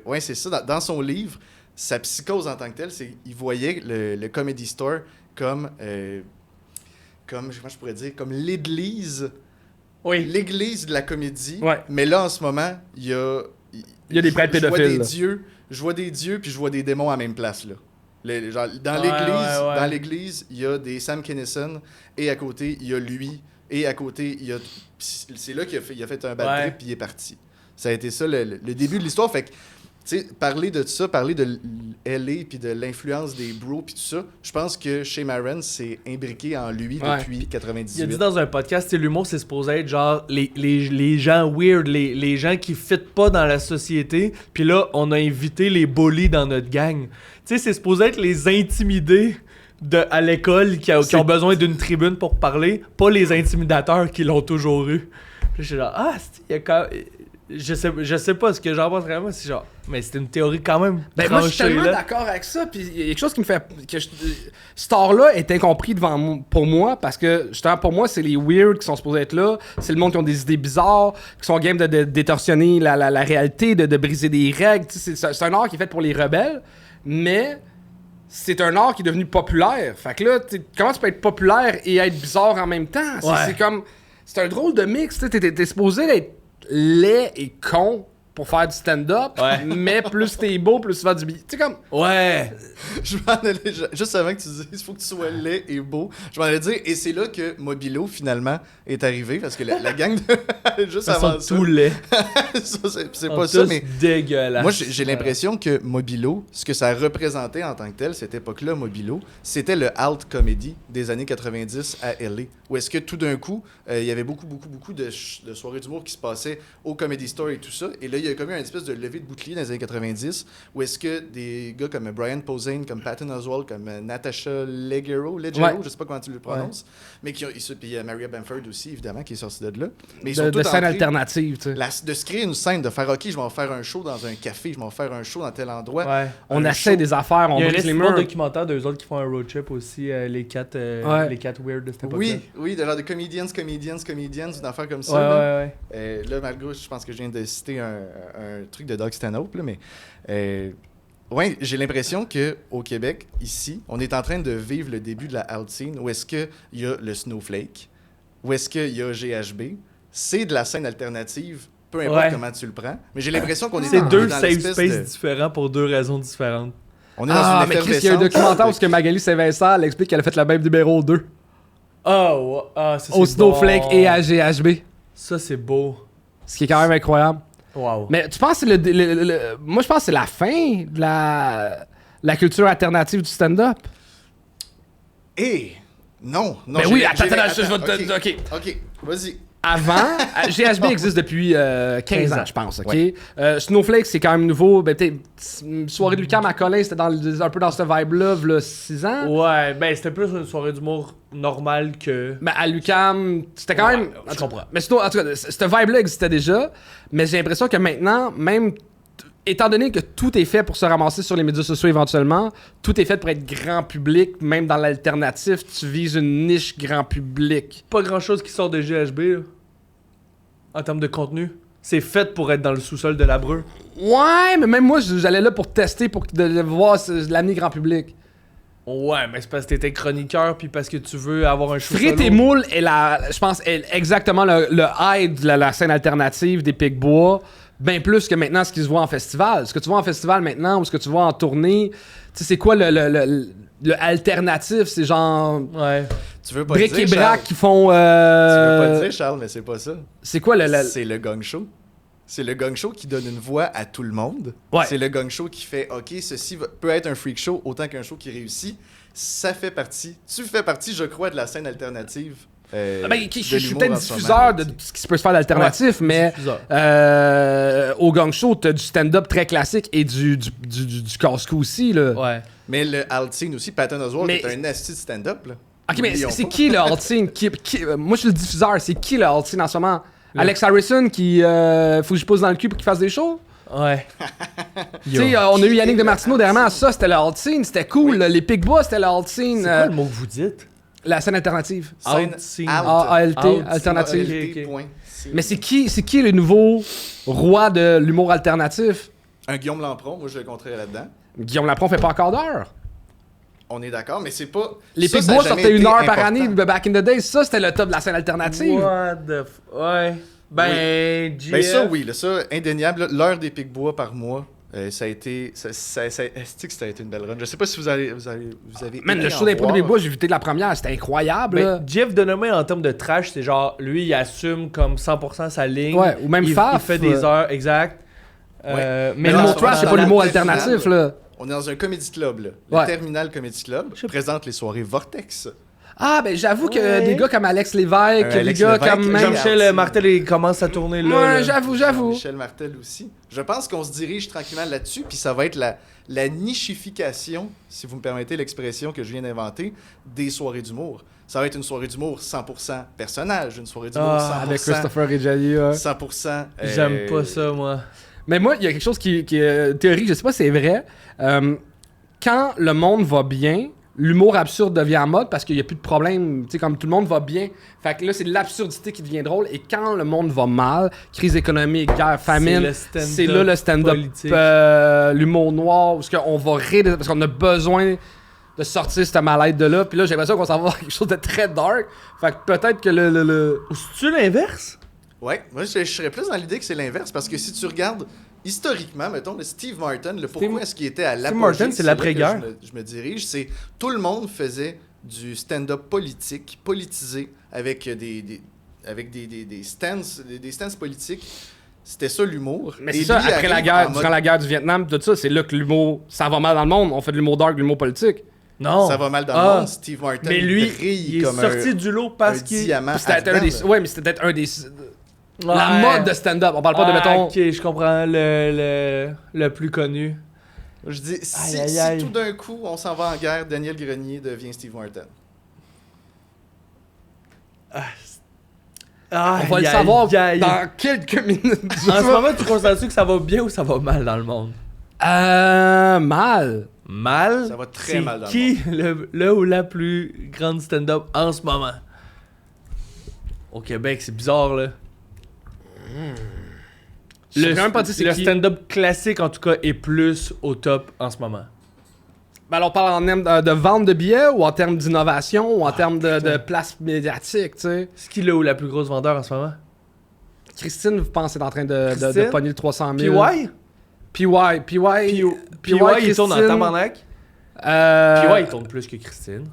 ouais, c'est ça, dans son livre, sa psychose en tant que telle, c'est qu'il voyait le Comedy Store comme, comment je pourrais dire, comme l'église de la comédie. Ouais. Mais là, en ce moment, il y a des prêtres pédophiles, là. Je vois des dieux puis je vois des démons à la même place, là. Genre, dans Ouais. l'église, il y a des Sam Kinison et à côté, il y a lui et à côté, il y a... C'est là qu'il a fait un bad Ouais. trip puis il est parti. Ça a été ça le début de l'histoire. Fait que, tu sais, parler de ça, parler de LA puis de l'influence des bros puis tout ça, je pense que chez Maron, c'est imbriqué en lui Ouais. depuis 98. Il a dit dans un podcast, l'humour, c'est supposé être genre les gens weird, les gens qui fitent pas dans la société. Puis là, on a invité les bullies dans notre gang. Tu sais, c'est supposé être les intimidés à l'école qui ont besoin d'une tribune pour parler, pas les intimidateurs qui l'ont toujours eu. Puis je suis là, il y a quand Je sais pas ce que j'en pense vraiment, c'est genre. Mais c'est une théorie quand même. Ben moi je suis tellement là. d'accord avec ça, puis il y a quelque chose qui me fait Star-là est incompris pour moi parce que justement pour moi c'est les weird qui sont supposés être là, c'est le monde qui ont des idées bizarres, qui sont game de détorsionner la réalité, de briser des règles. C'est un art qui est fait pour les rebelles, mais c'est un art qui est devenu populaire. Fait que là, comment tu peux être populaire et être bizarre en même temps? C'est comme c'est un drôle de mix. T'es supposé être laid et con pour faire du stand-up, mais plus t'es beau, plus tu vas du billet. Tu sais comme... Ouais! Je m'en allais, juste avant que tu dises, il faut que tu sois laid et beau, je m'en allais dire, et c'est là que Mobilo, finalement, est arrivé, parce que la gang de... juste Ça avant sent tout laid. c'est pas ça, mais... dégueulasse. Moi, j'ai l'impression que Mobilo, ce que ça représentait en tant que tel, cette époque-là, Mobilo, c'était le alt comedy des années 90 à LA. Où est-ce que tout d'un coup, il y avait beaucoup de soirées d'humour qui se passaient au Comedy Store et tout ça. Et là, il y a comme eu une espèce de levée de bouclier dans les années 90 où est-ce que des gars comme Brian Posehn, comme Patton Oswalt, comme Natasha Leggero, je sais pas comment tu le prononces, mais qui puis il y a Maria Bamford aussi, évidemment, qui est sortie de là. Mais ils sont tous de scène alternative, tu sais. De se créer une scène, de faire, OK, je vais en faire un show dans un café, je vais en faire un show dans tel endroit. Ouais. On essaie des affaires, on brise les murs. Il y a un documentaire d'eux autres qui font un road trip aussi, les quatre weird de cette époque-là. Oui, de genre de comedians, une affaire comme ça. Ouais. Là, malgré, je pense que je viens de citer un truc de Doug Stanhope, là, mais j'ai l'impression qu'au Québec, ici, on est en train de vivre le début de la alt scene où est-ce qu'il y a le Snowflake, où est-ce qu'il y a GHB. C'est de la scène alternative, peu importe comment tu le prends, mais j'ai l'impression qu'on est C'est deux dans safe spaces différents pour deux raisons différentes. On est dans une mais Chris, il y a un documentaire où Magali Saint-Vincent elle explique qu'elle a fait le même numéro 2. Ça, c'est au Snowflake bon. et à GHB. Ça, c'est beau. Ce qui est quand même incroyable. Wow. Mais tu penses que moi, je pense que c'est la fin de la culture alternative du stand-up? Non. Mais oui, attends, je vais te... OK, vas-y. Avant, GHB existe depuis 15 ans, je pense, OK? Snowflake, c'est quand même nouveau. Ben, soirée de Lucam à Colin, c'était un peu dans ce vibe-là, v'là 6 ans. Ouais, ben c'était plus une soirée d'humour normale que... Mais à Lucam, c'était quand même... Je comprends. Mais sinon, en tout cas, ce vibe-là existait déjà, mais j'ai l'impression que maintenant, même... Étant donné que tout est fait pour se ramasser sur les médias sociaux éventuellement, tout est fait pour être grand public, même dans l'alternatif, tu vises une niche grand public. Pas grand-chose qui sort de GHB, là. En termes de contenu. C'est fait pour être dans le sous-sol de la Breu. Ouais, mais même moi, j'allais là pour tester, pour de voir l'amener grand public. Ouais, mais c'est parce que t'étais chroniqueur puis parce que tu veux avoir un show Frites et moules est je pense, est exactement le high de la scène alternative des Pic-Bois. Bien plus que maintenant ce qui se voit en festival. Ce que tu vois en festival maintenant ou ce que tu vois en tournée, tu sais, c'est quoi le alternatif? C'est genre... Ouais. Tu veux pas Bric dire, et brac Charles? qui font... Tu veux pas dire, Charles, mais c'est pas ça. C'est quoi C'est le gong show. C'est le gong show qui donne une voix à tout le monde. Ouais. C'est le gong show qui fait, OK, ceci peut être un freak show autant qu'un show qui réussit. Ça fait partie. Tu fais partie, je crois, de la scène alternative. Je suis peut-être diffuseur de ce qui peut se faire d'alternatif, mais au gang show, t'as du stand-up très classique et du casse-cou aussi. Là. Ouais. Mais le alt scene aussi, Patton Oswalt est un asti de stand-up. Là. Ok, mais c'est qui le alt scene? Moi, je suis le diffuseur. C'est qui le alt scene en ce moment? Alex Harrison qui faut que je pose dans le cul pour qu'il fasse des shows? Ouais. Tu sais, on a eu Yannick de Martino dernièrement. Ça, c'était le alt scene. C'était cool. Oui. Les Pic-Bois, c'était le alt scene. C'est quoi le mot que vous dites? La scène alternative. Alt scene. ALT, alternative. Mais c'est qui le nouveau roi de l'humour alternatif? Un Guillaume Lampron, moi je le compterais là-dedans. Guillaume Lampron fait pas encore d'heure. On est d'accord, mais c'est pas... Les Pic-Bois sortaient 1 heure par année back in the day. Ça, c'était le top de la scène alternative. What the ouais. Ben, oui. Ben ça, oui. Là, ça, indéniable. L'heure des Pic-Bois par mois, ça a été... Est-ce que ça a été une belle run? Je sais pas si vous avez Man, le show d'impro des Pic-Bois, j'ai vu la première. C'était incroyable. Ben, Jeff Denomé, en termes de trash, c'est genre... Lui, il assume comme 100% sa ligne. Ouais, ou même Faf. Il fait des heures, exact. Ouais. Mais l'humour trash, c'est pas l'humour alternatif, là. On est dans un comedy club, là. Le Terminal Comedy Club présente les soirées Vortex. Ah, ben j'avoue que Ouais. des gars comme Alex Lévesque, des Alex gars Lévesque, comme... Jean- même- Jean-Michel Martel, il commence à tourner là. Ouais, là. j'avoue. Michel Martel aussi. Je pense qu'on se dirige tranquillement là-dessus, puis ça va être la nichification, si vous me permettez l'expression que je viens d'inventer, des soirées d'humour. Ça va être une soirée d'humour 100% personnage, une soirée d'humour 100%... Avec Christopher Reggiani, ouais. 100%... J'aime pas ça, moi. Mais moi, il y a quelque chose qui est théorique, je sais pas si c'est vrai. Quand le monde va bien, l'humour absurde devient en mode parce qu'il n'y a plus de problème. Tu sais, comme tout le monde va bien. Fait que là, c'est l'absurdité qui devient drôle. Et quand le monde va mal, crise économique, guerre, famine, c'est là le stand-up, politique. l'humour noir, parce qu'on va rire, parce qu'on a besoin de sortir cette mal-être de là. Puis là, j'ai l'impression qu'on s'en va vers quelque chose de très dark. Fait que peut-être que le... Ou c'est-tu l'inverse? Ouais, moi je serais plus dans l'idée que c'est l'inverse, parce que si tu regardes historiquement, mettons, le Steve Martin, le pourquoi est-ce qu'il était à l'apogée, Martin, c'est là l'après-guerre. que je me dirige, c'est tout le monde faisait du stand-up politique, politisé, avec des stances politiques. C'était ça l'humour. Mais Et c'est ça, lui après la arrive guerre, en mode- durant la guerre du Vietnam, tout ça, c'est là que l'humour, ça va mal dans le monde. On fait de l'humour dark, de l'humour politique. Non. Ça va mal dans Ah. le monde. Steve Martin Mais lui, brille il est comme sorti un, du lot un parce qu'il... diamant. Puis c'était ardent, un des... là. Ouais, mais c'était peut-être un des... La Ouais. mode de stand-up. On parle pas de, mettons... Ok, je comprends le plus connu. Je dis, si, Aïe, aïe, si aïe. tout d'un coup on s'en va en guerre, Daniel Grenier devient Steve Martin. Ah, On va le aïe, savoir aïe. dans quelques minutes. En ce moment, tu constates que ça va bien ou ça va mal dans le monde? Mal. Mal? Ça va très c'est mal dans le qui le ou la plus grande stand-up en ce moment? Au Québec, c'est bizarre, là. Je sais même pas dire c'est le qui. stand-up classique, en tout cas, est plus au top en ce moment. Ben alors, on parle en termes de vente de billets ou en termes d'innovation ou en termes de place médiatique, tu sais. C'est qui le ou la plus grosse vendeur en ce moment? Christine, vous pensez, est en train de Christine? pogner le 300 000. PY? PY, il tourne en Christine, tabarnak. euh, PY, il tourne plus que Christine.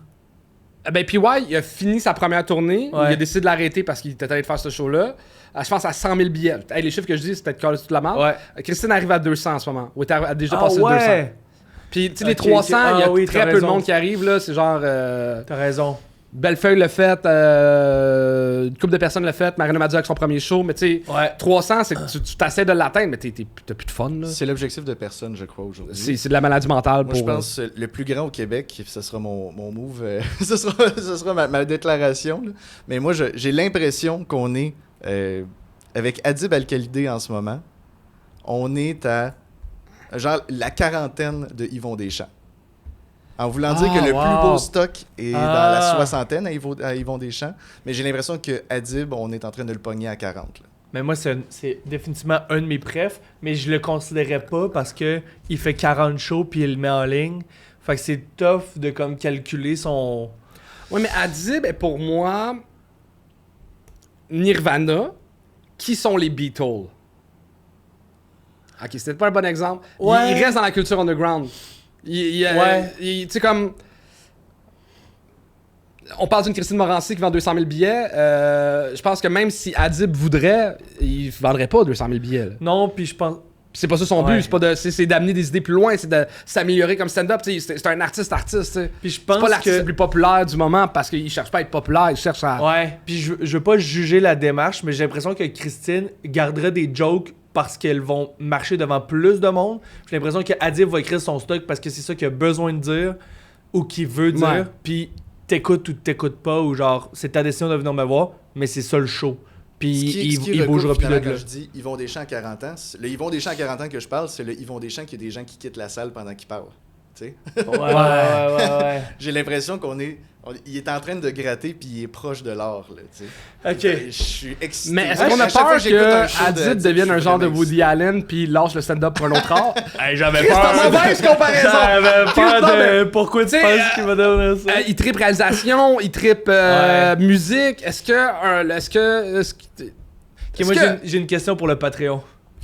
Ben, PY, il a fini sa première tournée. Ouais. Il a décidé de l'arrêter parce qu'il était allé faire ce show-là. Je pense à 100 000 billets. Hey, les chiffres que je dis, c'est peut-être calé toute la merde. Ouais. Christine arrive à 200 en ce moment. Ou a déjà Ah passé le 200. ouais! Puis, tu sais, les Ok, 300, ok. il y a Ah oui, très t'as peu de raison. monde qui arrive, là. C'est genre... T'as raison. Bellefeuille l'a fait, une couple de personnes l'a fait, Marina Madia avec son premier show, mais tu sais, Ouais. 300, c'est que tu t'essaies de l'atteindre, mais t'as plus de fun, là. C'est l'objectif de personne, je crois, aujourd'hui. C'est de la maladie mentale Moi, pour... je pense le plus grand au Québec, ce sera mon move, ce sera ma déclaration. Là. Mais moi, j'ai l'impression qu'on est, avec Adib Al-Khalidé en ce moment, on est à genre la quarantaine de Yvon Deschamps. En voulant dire que le wow. plus beau stock est dans Ah. la soixantaine à Yvon Deschamps, mais j'ai l'impression que Adib, on est en train de le pogner à 40. Là. Mais moi, c'est définitivement un de mes prefs, mais je le considérais pas parce que il fait 40 shows puis il le met en ligne. Fait que c'est tough de comme calculer son... Ouais, mais Adib est pour moi Nirvana, qui sont les Beatles. Ok, c'est peut-être pas un bon exemple. Ouais. Il reste dans la culture underground. Ouais. Tu sais, comme... On parle d'une Christine Morancy qui vend 200 000 billets. Je pense que même si Adib voudrait, il vendrait pas 200 000 billets. Là. Non, puis je pense... C'est pas ça son Ouais. but, c'est d'amener des idées plus loin, c'est de s'améliorer comme stand-up. Tu sais, c'est un artiste, tu sais. Puis je C'est pense pas l'artiste que... le plus populaire du moment parce qu'il cherche pas à être populaire, il cherche à... Ouais, puis je veux pas juger la démarche, mais j'ai l'impression que Christine gardera des jokes parce qu'elles vont marcher devant plus de monde. J'ai l'impression que Adib va écrire son stock parce que c'est ça qu'il a besoin de dire ou qu'il veut dire. Ouais. Puis t'écoutes ou t'écoutes pas, ou genre, c'est ta décision de venir me voir, mais c'est ça le show. Puis Ce qui il recoupe, bougera plus de finalement, là. quand je dis Yvon Deschamps à 40 ans, le Yvon Deschamps à 40 ans que je parle, c'est le Yvon Deschamps qui a des gens qui quittent la salle pendant qu'il parle. Tu sais? Ouais. J'ai l'impression il est en train de gratter puis il est proche de l'or, là, tu sais. Ok. Je suis excité. Mais est-ce À qu'on a chaque fois peur que j'écoute un show que de Adib Adib, devienne je un suis genre de vraiment Woody Allen puis il lâche le stand-up pour un autre art? Hey, j'avais Chris, peur. t'as mauvaise comparaison! J'avais peur Chris, non, de... mais- Pourquoi tu Tu sais, penses qu'il va donner ça? Il trippe réalisation, il trippe Ouais. musique. Est-ce que Ok, moi, j'ai une question pour le Patreon.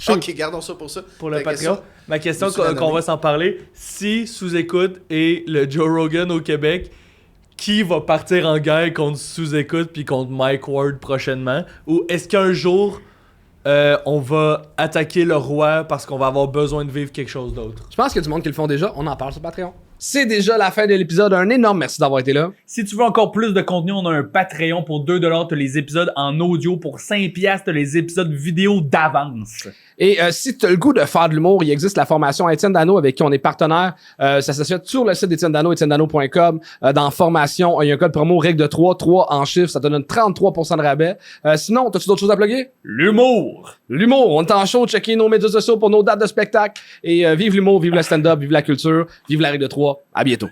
Ok, gardons ça pour ça. Pour le Ta Patreon. question? Ma question Veux-tu la qu'on nommer? va s'en parler, si Sous-Écoute est le Joe Rogan au Québec, qui va partir en guerre contre Sous-Écoute puis contre Mike Ward prochainement? Ou est-ce qu'un jour, on va attaquer le roi parce qu'on va avoir besoin de vivre quelque chose d'autre? Je pense qu'il y a du monde qui le font déjà. On en parle sur Patreon. C'est déjà la fin de l'épisode. Un énorme merci d'avoir été là. Si tu veux encore plus de contenu, on a un Patreon pour 2$, t'as les épisodes en audio. Pour 5$, t'as les épisodes vidéo d'avance. Et si tu as le goût de faire de l'humour, il existe la formation Étienne Dano avec qui on est partenaire. Ça se fait sur le site d'Étienne Dano, etiennedano.com. Dans formation, il y a un code promo règle de 3 en chiffres. Ça te donne 33% de rabais. Sinon, t'as-tu d'autres choses à plugger? L'humour! L'humour, on est en show, checker nos médias sociaux pour nos dates de spectacle. Et vive l'humour, vive le stand-up, vive la culture, vive la règle de 3. À bientôt.